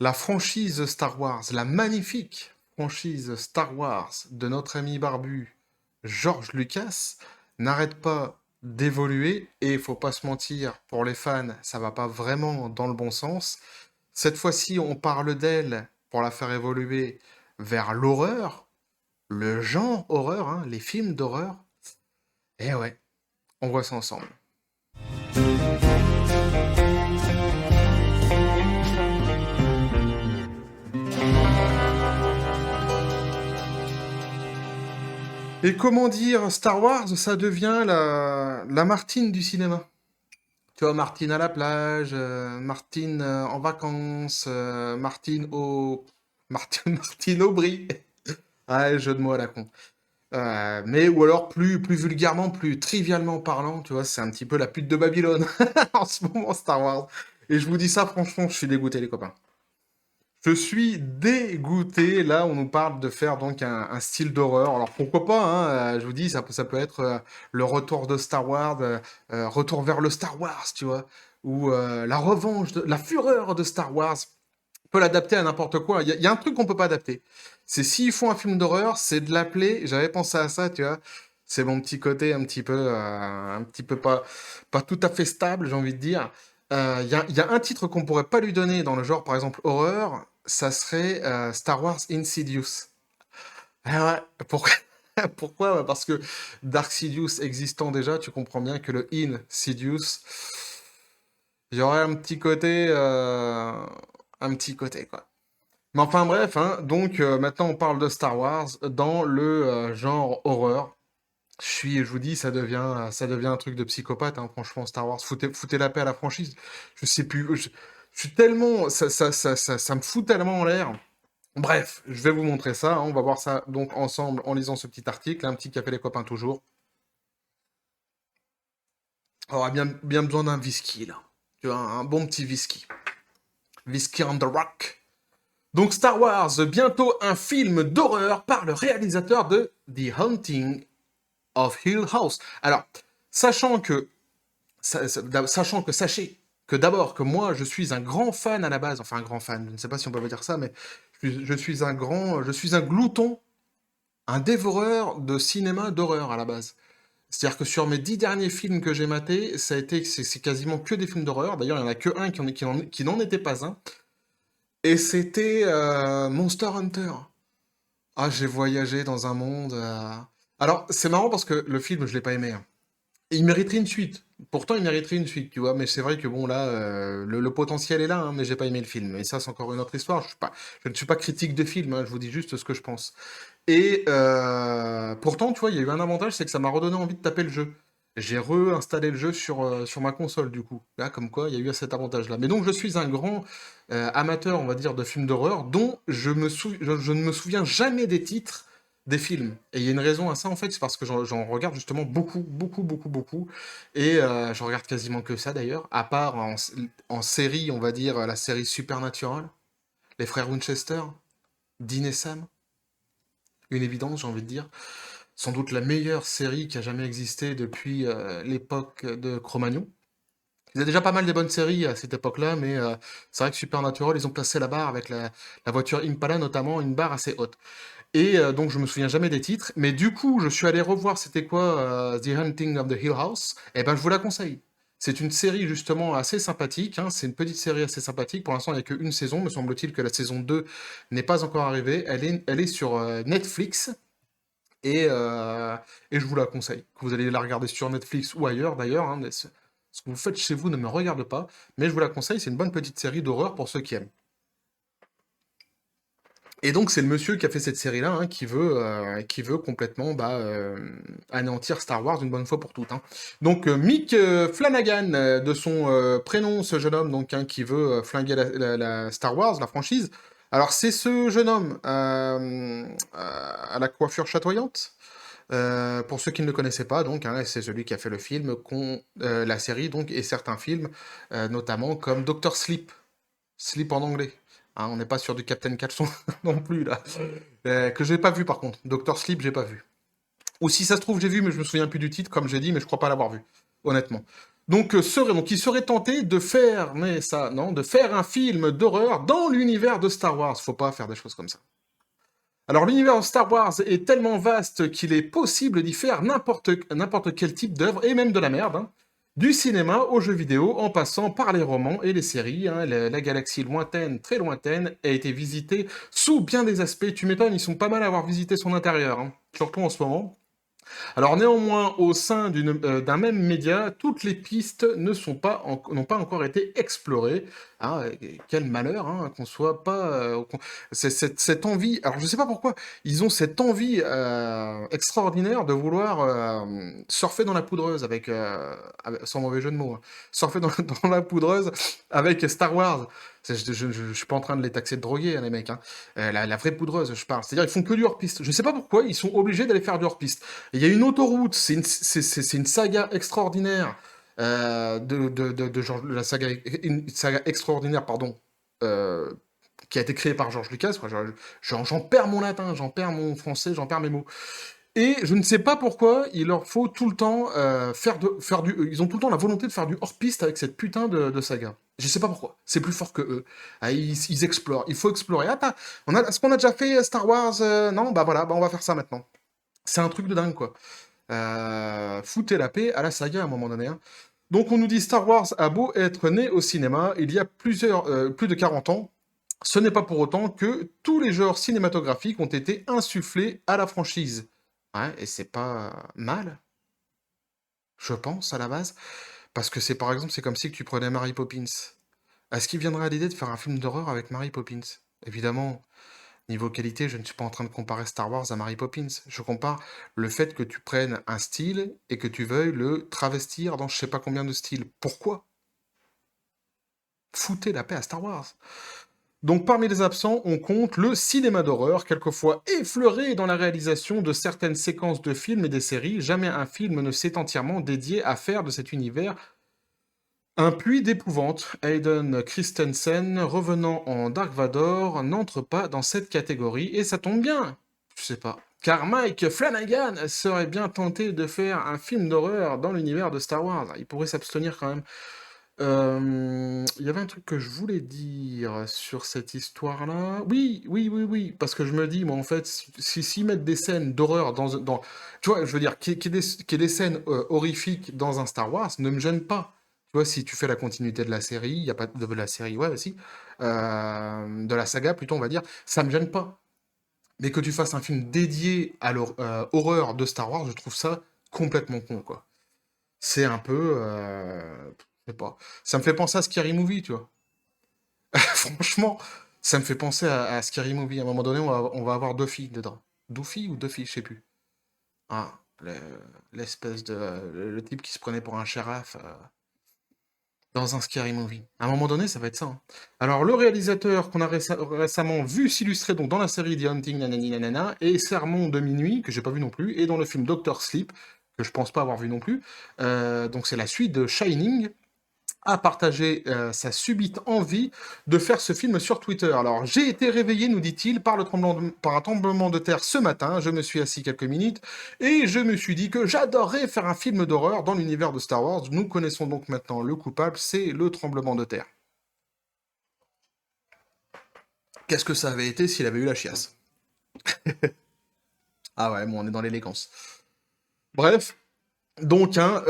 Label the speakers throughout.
Speaker 1: La franchise Star Wars, la magnifique franchise Star Wars de notre ami barbu George Lucas, n'arrête pas d'évoluer et faut pas se mentir, pour les fans, ça va pas vraiment dans le bon sens. Cette fois-ci, on parle d'elle pour la faire évoluer vers l'horreur, le genre horreur, hein, les films d'horreur. Et ouais, on voit ça ensemble. Et comment dire, Star Wars, ça devient la Martine du cinéma. Tu vois, Martine à la plage, Martine en vacances, Martine au... Martine Aubry. Ah, jeu de mots à la con. Mais, ou alors, plus vulgairement, plus trivialement parlant, tu vois, c'est un petit peu la pute de Babylone en ce moment, Star Wars. Et je vous dis ça, franchement, je suis dégoûté, les copains. Je suis dégoûté. Là, on nous parle de faire donc un style d'horreur. Alors pourquoi pas, hein, je vous dis, ça peut être le retour de Star Wars, retour vers le Star Wars, tu vois, ou la revanche, la fureur de Star Wars. On peut l'adapter à n'importe quoi. Il y a un truc qu'on peut pas adapter. C'est s'ils font un film d'horreur, c'est de l'appeler. J'avais pensé à ça, tu vois. C'est mon petit côté un petit peu pas tout à fait stable, j'ai envie de dire. Il y a un titre qu'on pourrait pas lui donner dans le genre, par exemple, horreur, ça serait Star Wars Insidious. Ah ouais, pourquoi? Pourquoi? Bah, parce que Dark Sidious existant déjà, tu comprends bien que le Insidious, il y aurait un petit côté, quoi. Mais enfin bref, hein, donc maintenant on parle de Star Wars dans le genre horreur. Je vous dis, ça devient un truc de psychopathe, hein, franchement, Star Wars. Foutez la paix à la franchise. Je sais plus, je suis tellement, ça me fout tellement en l'air. Bref, je vais vous montrer ça, hein, on va voir ça donc ensemble en lisant ce petit article, un petit café les copains toujours. On aura bien besoin d'un whisky là. Tu vois, un bon petit whisky. Whisky on the rock. Donc Star Wars, bientôt un film d'horreur par le réalisateur de The Haunting of Hill House. Alors, sachant que, sachez que d'abord que moi je suis un grand fan à la base, enfin un grand fan, je ne sais pas si on peut dire ça, mais je suis un glouton, un dévoreur de cinéma d'horreur à la base. C'est-à-dire que sur mes 10 derniers films que j'ai matés, c'est quasiment que des films d'horreur. D'ailleurs, il n'y en a que un qui n'en était pas un. Et c'était Monster Hunter. Ah, j'ai voyagé dans un monde. Alors, c'est marrant parce que le film, je l'ai pas aimé, hein. Et il mériterait une suite. Pourtant, il mériterait une suite, tu vois. Mais c'est vrai que bon, là, le potentiel est là, hein, mais j'ai pas aimé le film. Et ça, c'est encore une autre histoire. Je ne suis pas critique de film, hein, je vous dis juste ce que je pense. Et pourtant, tu vois, il y a eu un avantage, c'est que ça m'a redonné envie de taper le jeu. J'ai réinstallé le jeu sur ma console, du coup. Là, comme quoi, il y a eu cet avantage-là. Mais donc, je suis un grand amateur, on va dire, de films d'horreur, dont je ne me souviens jamais des titres des films. Et il y a une raison à ça, en fait, c'est parce que j'en regarde justement beaucoup, beaucoup, beaucoup, beaucoup. Et je regarde quasiment que ça, d'ailleurs, à part en série, on va dire, la série Supernatural, les frères Winchester, Dean et Sam, une évidence, j'ai envie de dire. Sans doute la meilleure série qui a jamais existé depuis l'époque de Cro-Magnon. Il y a déjà pas mal de bonnes séries à cette époque-là, mais c'est vrai que Supernatural, ils ont placé la barre avec la voiture Impala, notamment, une barre assez haute. Et donc je me souviens jamais des titres, mais du coup je suis allé revoir c'était quoi The Hunting of the Hill House, et ben je vous la conseille. C'est une série justement assez sympathique, hein, c'est une petite série assez sympathique, pour l'instant il n'y a qu'une saison, me semble-t-il que la saison 2 n'est pas encore arrivée, elle est sur Netflix, et, euh, et je vous la conseille. Que vous allez la regarder sur Netflix ou ailleurs d'ailleurs, hein, mais ce que vous faites chez vous ne me regarde pas, mais je vous la conseille, c'est une bonne petite série d'horreur pour ceux qui aiment. Et donc c'est le monsieur qui a fait cette série-là, hein, qui veut complètement anéantir Star Wars une bonne fois pour toutes, hein. Donc Mick Flanagan, de son prénom, ce jeune homme donc, hein, qui veut flinguer la Star Wars, la franchise. Alors c'est ce jeune homme à la coiffure chatoyante. Pour ceux qui ne le connaissaient pas, donc, hein, c'est celui qui a fait le film, la série donc, et certains films, notamment comme Doctor Sleep. Sleep en anglais. Hein, on n'est pas sur du Captain Caleçon non plus, là. Que j'ai pas vu, par contre. Doctor Sleep, j'ai pas vu. Ou si ça se trouve, j'ai vu, mais je me souviens plus du titre, comme j'ai dit, mais je crois pas l'avoir vu. Honnêtement. Donc il serait tenté de faire, mais ça, non, de faire un film d'horreur dans l'univers de Star Wars. Faut pas faire des choses comme ça. Alors l'univers de Star Wars est tellement vaste qu'il est possible d'y faire n'importe quel type d'œuvre, et même de la merde, hein. Du cinéma aux jeux vidéo, en passant par les romans et les séries, hein. La galaxie lointaine, très lointaine, a été visitée sous bien des aspects. Tu m'étonnes, ils sont pas mal à avoir visité son intérieur, hein, surtout en ce moment. Alors néanmoins, au sein d'un même média, toutes les pistes n'ont pas encore été explorées. Ah, quel malheur, hein, qu'on soit pas... cette envie... Alors je sais pas pourquoi, ils ont cette envie extraordinaire de vouloir surfer dans la poudreuse sans mauvais jeu de mots, hein, surfer dans, dans la poudreuse avec Star Wars. Je suis pas en train de les taxer de drogués, hein, les mecs, hein. La vraie poudreuse, je parle. C'est-à-dire, ils font que du hors-piste. Je sais pas pourquoi, ils sont obligés d'aller faire du hors-piste. Il y a une autoroute, c'est une saga extraordinaire de la saga, une saga extraordinaire, pardon, euh, qui a été créée par George Lucas. Quoi. J'en perds mon latin, j'en perds mon français, j'en perds mes mots. Et je ne sais pas pourquoi il leur faut tout le temps faire du. Ils ont tout le temps la volonté de faire du hors-piste avec cette putain de saga. Je sais pas pourquoi. C'est plus fort que eux. Ah, ils explorent. Il faut explorer. Ah, est-ce qu'on a déjà fait Star Wars Non, bah voilà, bah on va faire ça maintenant. C'est un truc de dingue, quoi. Foutez la paix à la saga à un moment donné, hein. Donc on nous dit Star Wars a beau être né au cinéma il y a plus de 40 ans, ce n'est pas pour autant que tous les genres cinématographiques ont été insufflés à la franchise. Ouais, et c'est pas mal, je pense, à la base. Parce que par exemple, c'est comme si tu prenais Mary Poppins. Est-ce qu'il viendrait à l'idée de faire un film d'horreur avec Mary Poppins? Évidemment, niveau qualité, je ne suis pas en train de comparer Star Wars à Mary Poppins. Je compare le fait que tu prennes un style et que tu veuilles le travestir dans je sais pas combien de styles. Pourquoi? Foutez la paix à Star Wars. Donc parmi les absents, on compte le cinéma d'horreur, quelquefois effleuré dans la réalisation de certaines séquences de films et des séries. Jamais un film ne s'est entièrement dédié à faire de cet univers un puits d'épouvante. Hayden Christensen, revenant en Dark Vador, n'entre pas dans cette catégorie, et ça tombe bien. Je sais pas. Car Mike Flanagan serait bien tenté de faire un film d'horreur dans l'univers de Star Wars. Il pourrait s'abstenir quand même. Il y avait un truc que je voulais dire sur cette histoire-là. Oui, oui, oui, oui, parce que je me dis, moi, en fait, s'ils mettent des scènes d'horreur tu vois, je veux dire, qu'il y ait des scènes horrifiques dans un Star Wars, ne me gêne pas. Tu vois, si tu fais la continuité de la série, il y a pas de la série, ouais, aussi, de la saga, plutôt, on va dire, ça me gêne pas. Mais que tu fasses un film dédié à l'horreur de Star Wars, je trouve ça complètement con, quoi. C'est un peu... je sais pas. Ça me fait penser à Scary Movie, tu vois. Franchement, ça me fait penser à Scary Movie. À un moment donné, on va avoir deux filles dedans. Deux filles ou deux filles, je sais plus. Ah, l'espèce de... Le type qui se prenait pour un shérif dans un Scary Movie. À un moment donné, ça va être ça, hein. Alors, le réalisateur qu'on a récemment vu s'illustrer donc dans la série The Hunting, nanani nanana, et Sermon de minuit, que j'ai pas vu non plus, et dans le film Doctor Sleep, que je pense pas avoir vu non plus. Donc, c'est la suite de Shining, a partagé sa subite envie de faire ce film sur Twitter. Alors, j'ai été réveillé, nous dit-il, par un tremblement de terre ce matin. Je me suis assis quelques minutes et je me suis dit que j'adorerais faire un film d'horreur dans l'univers de Star Wars. Nous connaissons donc maintenant le coupable, c'est le tremblement de terre. Qu'est-ce que ça avait été s'il avait eu la chiasse? Ah ouais, bon, on est dans l'élégance. Bref, donc, hein,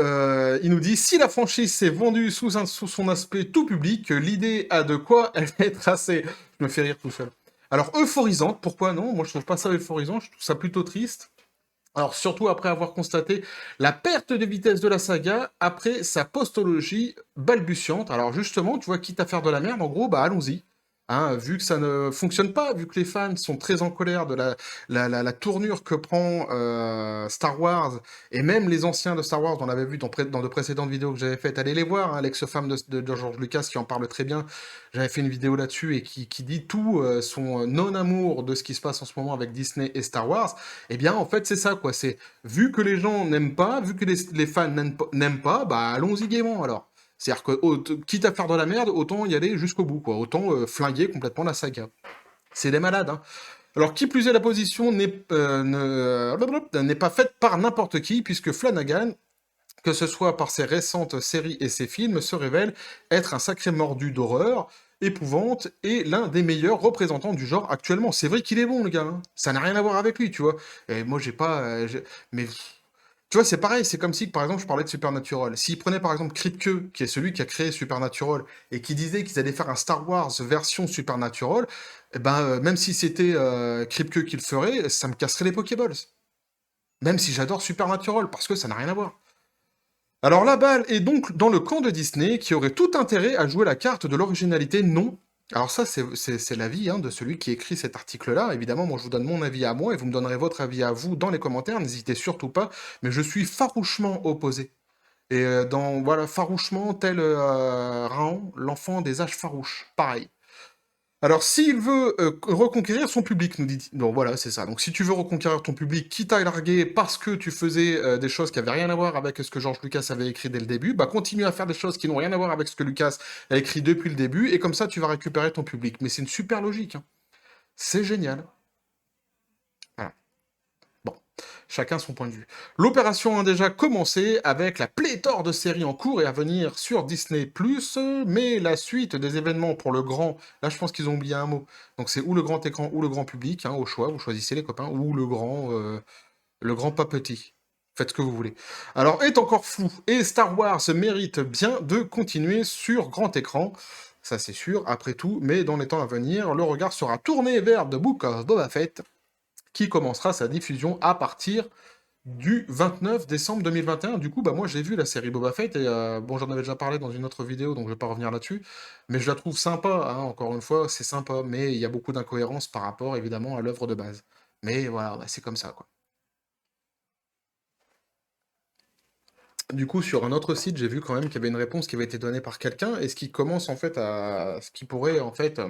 Speaker 1: il nous dit, si la franchise s'est vendue sous son aspect tout public, l'idée a de quoi elle être assez... Je me fais rire tout seul. Alors, euphorisante, pourquoi non? Moi, je trouve pas ça euphorisant, je trouve ça plutôt triste. Alors, surtout après avoir constaté la perte de vitesse de la saga, après sa postologie balbutiante. Alors, justement, tu vois, quitte à faire de la merde, en gros, bah allons-y. Hein, vu que ça ne fonctionne pas, vu que les fans sont très en colère de la tournure que prend Star Wars, et même les anciens de Star Wars, on l'avait vu dans de précédentes vidéos que j'avais faites, allez les voir, hein, l'ex-femme de George Lucas qui en parle très bien, j'avais fait une vidéo là-dessus, et qui dit tout son non-amour de ce qui se passe en ce moment avec Disney et Star Wars. Eh bien, en fait, c'est ça, quoi, c'est, vu que les gens n'aiment pas, vu que les fans n'aiment pas, bah allons-y gaiement, alors. C'est-à-dire que, quitte à faire de la merde, autant y aller jusqu'au bout, quoi. Autant flinguer complètement la saga. C'est des malades, hein. Alors, qui plus est, la position n'est pas faite par n'importe qui, puisque Flanagan que ce soit par ses récentes séries et ses films, se révèle être un sacré mordu d'horreur, épouvante, et l'un des meilleurs représentants du genre actuellement. C'est vrai qu'il est bon, le gars, hein. Ça n'a rien à voir avec lui, tu vois. Et moi, j'ai pas... mais... Tu vois, c'est pareil, c'est comme si, par exemple, je parlais de Supernatural. S'il prenait, par exemple, Kripke, qui est celui qui a créé Supernatural, et qui disait qu'ils allaient faire un Star Wars version Supernatural, eh ben, même si c'était Kripke qui le ferait, ça me casserait les Pokéballs. Même si j'adore Supernatural, parce que ça n'a rien à voir. Alors la balle est donc dans le camp de Disney, qui aurait tout intérêt à jouer la carte de l'originalité. Non. Alors ça, c'est l'avis de celui qui écrit cet article-là. Évidemment, moi, je vous donne mon avis à moi, et vous me donnerez votre avis à vous dans les commentaires. N'hésitez surtout pas, mais je suis farouchement opposé. Et voilà, farouchement, tel Raon, l'enfant des âges farouches. Pareil. Alors, s'il veut reconquérir son public, nous dit... Donc voilà, c'est ça. Donc si tu veux reconquérir ton public, quitte à larguer parce que tu faisais des choses qui n'avaient rien à voir avec ce que George Lucas avait écrit dès le début, bah continue à faire des choses qui n'ont rien à voir avec ce que Lucas a écrit depuis le début, et comme ça, tu vas récupérer ton public. Mais c'est une super logique, hein. C'est génial. Voilà. Bon, chacun son point de vue. L'opération a déjà commencé avec la pléthore de séries en cours et à venir sur Disney+, mais la suite des événements pour le grand... Là, je pense qu'ils ont oublié un mot. Donc c'est ou le grand écran ou le grand public, au choix, vous choisissez les copains, ou le grand pas petit. Faites ce que vous voulez. Alors, est encore fou, et Star Wars mérite bien de continuer sur grand écran, ça c'est sûr, après tout, mais dans les temps à venir, le regard sera tourné vers The Book of Boba Fett, qui commencera sa diffusion à partir du 29 décembre 2021. Du coup, bah moi j'ai vu la série Boba Fett, et bon, j'en avais déjà parlé dans une autre vidéo, donc je vais pas revenir là-dessus, mais je la trouve sympa, encore une fois, c'est sympa, mais il y a beaucoup d'incohérences par rapport, évidemment, à l'œuvre de base. Mais voilà, bah, c'est comme ça, quoi. Du coup, sur un autre site, j'ai vu quand même qu'il y avait une réponse qui avait été donnée par quelqu'un, et ce qui commence en fait à... ce qui pourrait en fait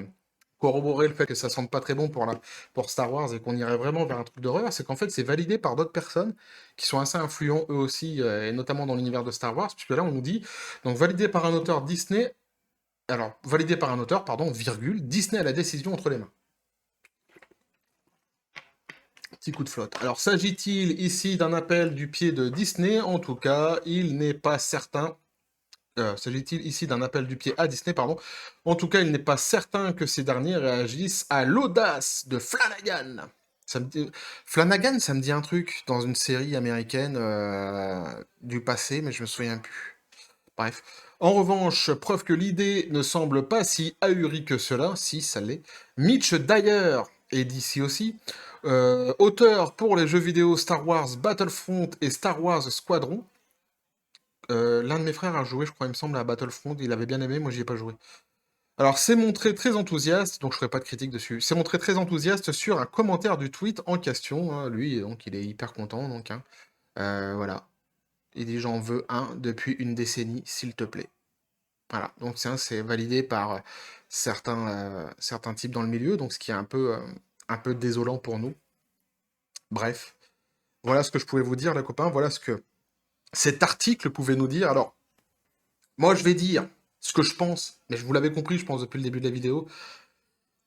Speaker 1: corroborer le fait que ça sente pas très bon pour Star Wars et qu'on irait vraiment vers un truc d'horreur, c'est qu'en fait c'est validé par d'autres personnes qui sont assez influents eux aussi, et notamment dans l'univers de Star Wars, puisque là on nous dit, donc validé par un auteur Disney, alors validé par un auteur, pardon, virgule, Disney a la décision entre les mains. Petit coup de flotte. Alors s'agit-il ici d'un appel du pied de Disney? En tout cas, il n'est pas certain. S'agit-il ici d'un appel du pied à Disney, pardon? En tout cas, il n'est pas certain que ces derniers réagissent à l'audace de Flanagan. Flanagan, ça me dit un truc dans une série américaine du passé, mais je me souviens plus. Bref. En revanche, preuve que l'idée ne semble pas si ahurie que cela, si ça l'est. Mitch Dyer est d'ici aussi, auteur pour les jeux vidéo Star Wars Battlefront et Star Wars Squadron. L'un de mes frères a joué, je crois, il me semble, à Battlefront, il avait bien aimé, moi j'y ai pas joué. Alors, c'est montré très enthousiaste, donc je ferai pas de critique dessus, c'est montré très enthousiaste sur un commentaire du tweet en question, lui, donc il est hyper content, donc, voilà. Il dit j'en veux un depuis une décennie, s'il te plaît. Voilà, donc c'est validé par certains types dans le milieu, donc ce qui est un peu désolant pour nous. Bref, voilà ce que je pouvais vous dire, les copains, voilà ce que cet article pouvait nous dire. Alors, moi, je vais dire ce que je pense, mais je vous l'avez compris, je pense, depuis le début de la vidéo.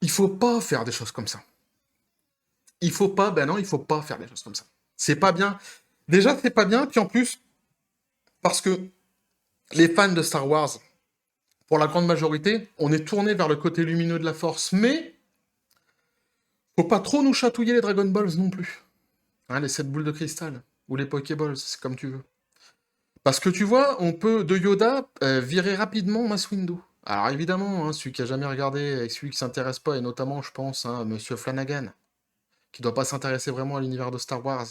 Speaker 1: Il faut pas faire des choses comme ça. Il faut pas, ben non, il faut pas faire des choses comme ça. C'est pas bien. Déjà, c'est pas bien, puis en plus, parce que les fans de Star Wars, pour la grande majorité, on est tourné vers le côté lumineux de la Force, mais faut pas trop nous chatouiller les Dragon Balls non plus. Les 7 boules de cristal, ou les Pokéballs, c'est comme tu veux. Parce que tu vois, on peut de Yoda virer rapidement Mace Windu. Alors évidemment, celui qui a jamais regardé et celui qui s'intéresse pas, et notamment, je pense, Monsieur Flanagan, qui doit pas s'intéresser vraiment à l'univers de Star Wars,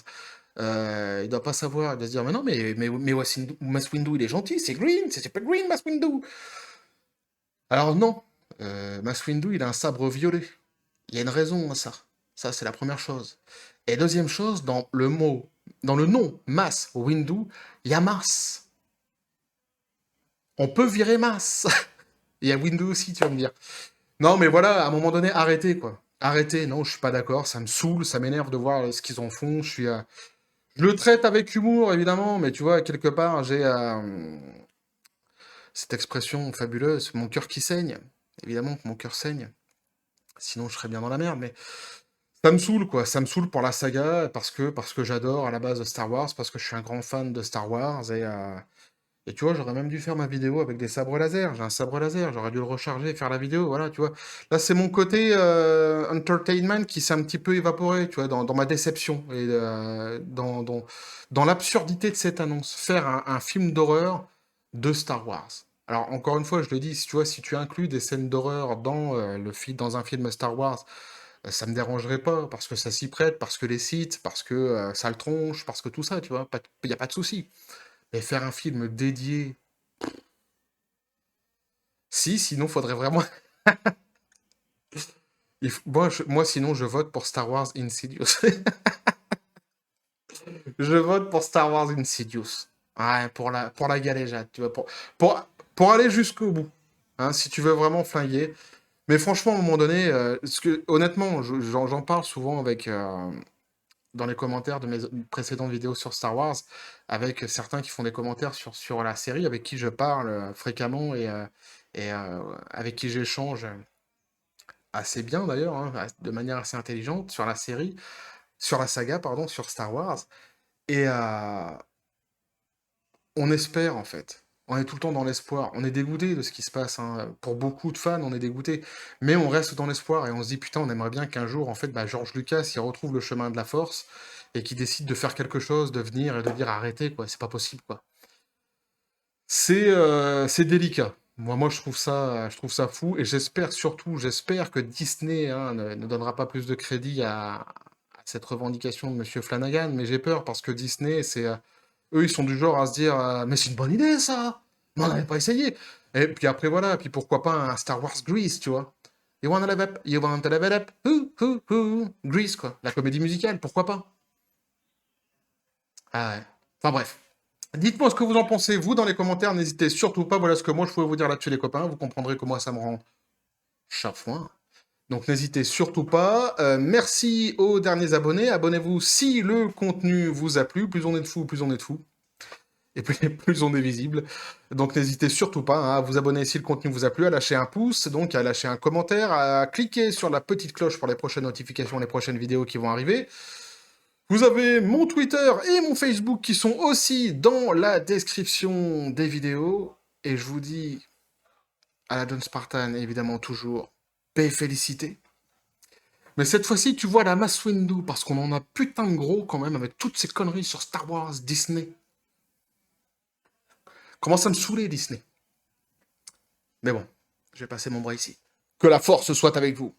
Speaker 1: il doit pas savoir, il doit se dire, mais non, mais Mace Windu, il est gentil, c'est Green, c'est pas Green, Mace Windu. Alors non, Mace Windu, il a un sabre violet. Il y a une raison à ça. Ça, c'est la première chose. Et deuxième chose, dans le nom Mace Windu, il y a Mars. On peut virer Mace. Il y a Windu aussi, tu vas me dire. Non, mais voilà, à un moment donné, arrêtez, quoi. Arrêtez, non, je suis pas d'accord, ça me saoule, ça m'énerve de voir ce qu'ils en font. Je le traite avec humour, évidemment, mais tu vois, quelque part, j'ai cette expression fabuleuse, mon cœur qui saigne. Évidemment que mon cœur saigne. Sinon, je serais bien dans la merde, mais Ça me saoule, quoi. Ça me saoule pour la saga parce que j'adore à la base Star Wars, parce que je suis un grand fan de Star Wars et tu vois, j'aurais même dû faire ma vidéo avec des sabres laser. J'ai un sabre laser, j'aurais dû le recharger et faire la vidéo, voilà, tu vois. Là, c'est mon côté entertainment qui s'est un petit peu évaporé, tu vois, dans ma déception et dans l'absurdité de cette annonce. Faire un film d'horreur de Star Wars. Alors, encore une fois, je le dis, si tu vois, si tu inclus des scènes d'horreur dans un film Star Wars, ça me dérangerait pas, parce que ça s'y prête, parce que les sites, parce que ça le tronche, parce que tout ça, tu vois, il n'y a pas de souci. Mais faire un film dédié. Si, sinon, faudrait vraiment. Moi, sinon, je vote pour Star Wars Insidious. Je vote pour Star Wars Insidious. Ouais, pour la galéjade, tu vois, pour aller jusqu'au bout. Hein, si tu veux vraiment flinguer. Mais franchement, à un moment donné, honnêtement, j'en parle souvent dans les commentaires de mes précédentes vidéos sur Star Wars, avec certains qui font des commentaires sur la série, avec qui je parle fréquemment et avec qui j'échange assez bien d'ailleurs, hein, de manière assez intelligente sur la série, sur la saga, pardon, sur Star Wars. Et on espère en fait. On est tout le temps dans l'espoir. On est dégoûté de ce qui se passe, hein. Pour beaucoup de fans, on est dégoûté. Mais on reste dans l'espoir et on se dit putain, on aimerait bien qu'un jour, en fait, bah, George Lucas, il retrouve le chemin de la force et qu'il décide de faire quelque chose, de venir et de dire arrêtez, quoi. C'est pas possible, quoi. C'est délicat. Moi, je trouve ça fou et j'espère que Disney hein, ne donnera pas plus de crédit à cette revendication de Monsieur Flanagan, mais j'ai peur parce que Disney, eux, ils sont du genre à se dire mais c'est une bonne idée ça, mais on n'avait pas essayé. Et puis après voilà, puis pourquoi pas un Star Wars Grease, tu vois? You wanna level up, Grease quoi, la comédie musicale, pourquoi pas? Ah ouais. Enfin bref. Dites-moi ce que vous en pensez, vous, dans les commentaires. N'hésitez surtout pas. Voilà ce que moi, je pouvais vous dire là-dessus, les copains. Vous comprendrez que moi, ça me rend chafouin. Donc, n'hésitez surtout pas. Merci aux derniers abonnés. Abonnez-vous si le contenu vous a plu. Plus on est de fous, plus on est de fous. Et puis, plus on est visible. Donc, n'hésitez surtout pas hein, à vous abonner si le contenu vous a plu, à lâcher un pouce, donc à lâcher un commentaire, à cliquer sur la petite cloche pour les prochaines notifications, les prochaines vidéos qui vont arriver. Vous avez mon Twitter et mon Facebook qui sont aussi dans la description des vidéos. Et je vous dis à la John Spartan, évidemment, toujours, paix et félicité. Mais cette fois-ci, tu vois la Mass Windu, parce qu'on en a putain de gros quand même avec toutes ces conneries sur Star Wars, Disney. Commence à me saouler, Disney. Mais bon, je vais passer mon bras ici. Que la force soit avec vous.